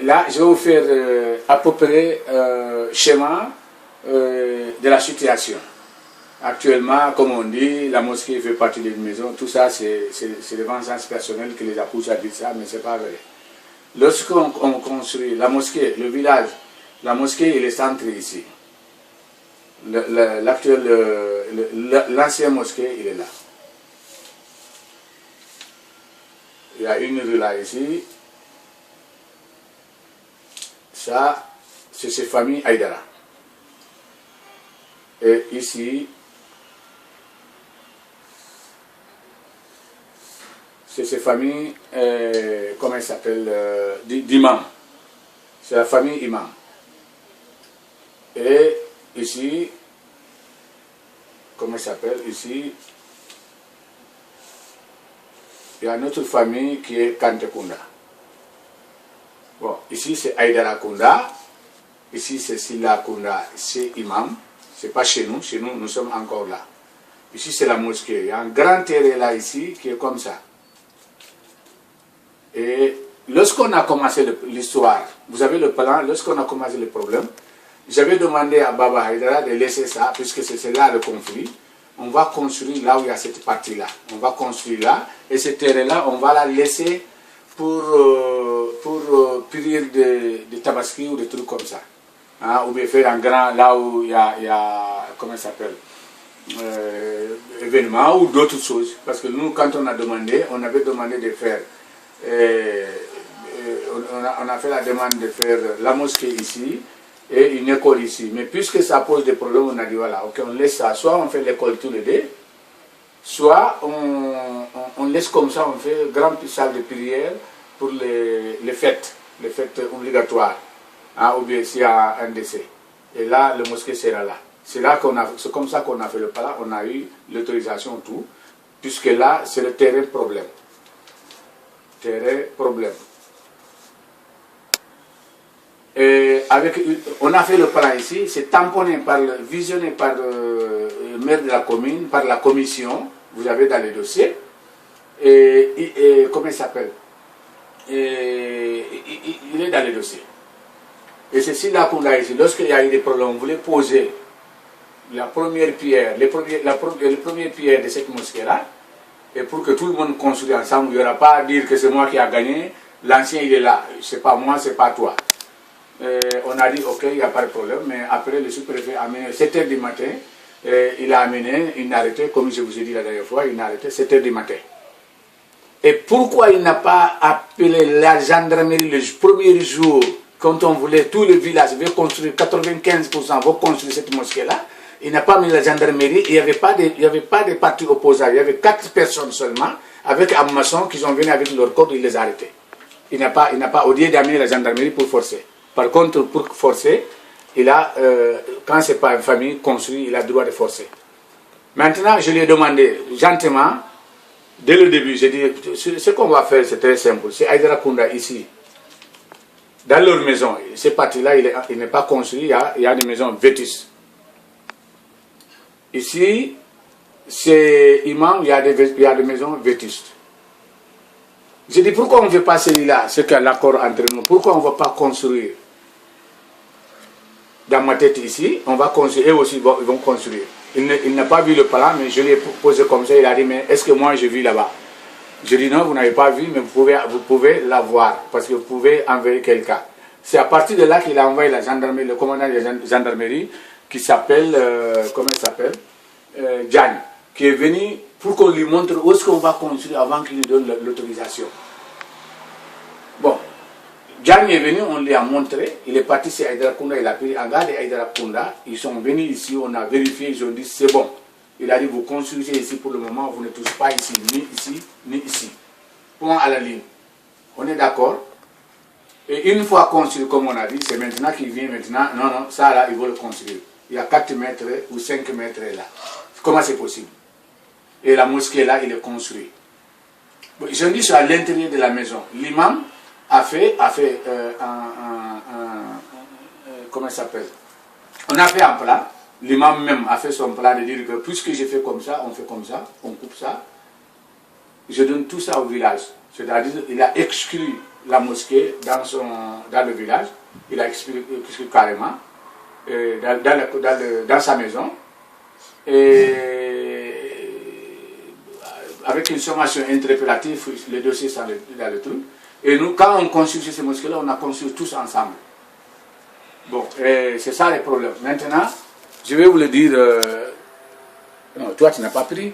Là, je vais vous faire à peu près schéma de la situation. Actuellement, comme on dit, la mosquée fait partie d'une maison. Tout ça, c'est des vengeances personnelles qui les a poussés à dire ça, mais ce n'est pas vrai. Lorsqu'on construit la mosquée, le village, la mosquée, il est centré ici. L'ancien mosquée, il est là. Il y a une rue là ici. Ça, c'est ces familles Aïdara. Et ici, c'est ces familles, comment elle s'appelle, d'imam. C'est la famille imam. Et ici, comment elle s'appelle, ici, il y a une autre famille qui est Kantekunda. Bon, ici c'est Aïdara Kunda, ici c'est Silla Kunda, c'est imam. C'est pas chez nous nous sommes encore là. Ici c'est la mosquée, il y a un grand terrain là ici qui est comme ça. Et lorsqu'on a commencé l'histoire, vous avez le plan, lorsqu'on a commencé le problème, j'avais demandé à Baba Haïdara de laisser ça, puisque c'est là le conflit. On va construire là où il y a cette partie-là. On va construire là, et ce terrain-là, on va la laisser pour période de tabaski ou des trucs comme ça. Hein, ou bien faire un grand, là où il y a comment ça s'appelle, événement ou d'autres choses. Parce que nous, quand on a demandé, on avait demandé de faire, on a fait la demande de faire la mosquée ici, et une école ici. Mais puisque ça pose des problèmes, on a dit voilà, ok, on laisse ça. Soit on fait l'école tous les deux, soit on laisse comme ça, on fait une grande salle de prière pour les fêtes obligatoires. Hein, ou bien s'il y a un décès. Et là, le mosquée sera là. C'est comme ça qu'on a fait le plan, on a eu l'autorisation, tout, puisque là, c'est le terrain problème. Terrain problème. Et on a fait le plan ici, c'est tamponné visionné par le maire de la commune, par la commission, vous avez dans les dossiers, et comment il s'appelle, il est dans les dossiers. Et c'est ici là qu'on a ici, lorsqu'il y a eu des problèmes, on voulait poser la première pierre, les premières pierres de cette mosquée-là, et pour que tout le monde construise ensemble, il n'y aura pas à dire que c'est moi qui ai gagné, l'ancien il est là, c'est pas moi, c'est pas toi. On a dit ok, il n'y a pas de problème, mais après le sous-préfet a amené 7 h du matin, il a amené une arrêté, comme je vous ai dit la dernière fois, une arrêté 7 h du matin. Et pourquoi il n'a pas appelé la gendarmerie le premier jour, quand on voulait, tout le village veut construire, 95% veut construire cette mosquée-là, il n'a pas mis la gendarmerie, il n'y avait pas de parti opposant, il y avait 4 personnes seulement, avec un maçon qui sont venus avec leur code, il les a arrêtés. Il n'a pas, au lieu d'amener la gendarmerie pour forcer. Par contre, pour forcer, quand ce n'est pas une famille construite, il a le droit de forcer. Maintenant, je lui ai demandé gentiment, dès le début, j'ai dit, ce qu'on va faire, c'est très simple. C'est Aïdara Kunda ici. Dans leur maison, ces parties-là, il n'est pas construit, il y a des maisons vétustes. Ici, c'est imam, il y a des maisons vétustes. J'ai dit, pourquoi on ne fait pas celui-là, c'est qu'un accord entre nous, pourquoi on ne va pas construire? Dans ma tête ici, on va construire, eux aussi ils vont construire. Il n'a pas vu le plan, mais je lui ai posé comme ça, il a dit, mais est-ce que moi je vis là-bas? Je dis non, vous n'avez pas vu, mais vous pouvez la voir, parce que vous pouvez envoyer quelqu'un. C'est à partir de là qu'il a envoyé la gendarmerie, le commandant de la gendarmerie, qui s'appelle, comment il s'appelle, Diagne, qui est venu pour qu'on lui montre où est-ce qu'on va construire avant qu'il lui donne l'autorisation. Bon, Diagne est venu, on lui a montré, il est parti chez Aïdara Kunda, il a pris un gars de Aïdara Kunda, ils sont venus ici, on a vérifié, ils ont dit c'est bon. Il a dit, vous construisez ici pour le moment, vous ne touchez pas ici, ni ici, ni ici. Point à la ligne. On est d'accord? Et une fois construit, comme on a dit, c'est maintenant qu'il vient maintenant. Non, non, ça là, il veut le construire. Il y a 4 mètres ou 5 mètres là. Comment c'est possible? Et la mosquée là, il est construit. Bon, je dis c'est à l'intérieur de la maison. L'imam a fait comment ça s'appelle? On a fait un plan. L'imam même a fait son plan de dire que puisque j'ai fait comme ça, on fait comme ça, on coupe ça. Je donne tout ça au village. C'est-à-dire qu'il a exclu la mosquée dans le village. Il a expliqué carrément, dans sa maison. Et avec une sommation interpellative, les dossiers sont dans le truc. Et nous, quand on construit ces mosquées-là, on a construit tous ensemble. Bon, c'est ça le problème. Maintenant, je vais vous le dire. Non, toi, tu n'as pas pris.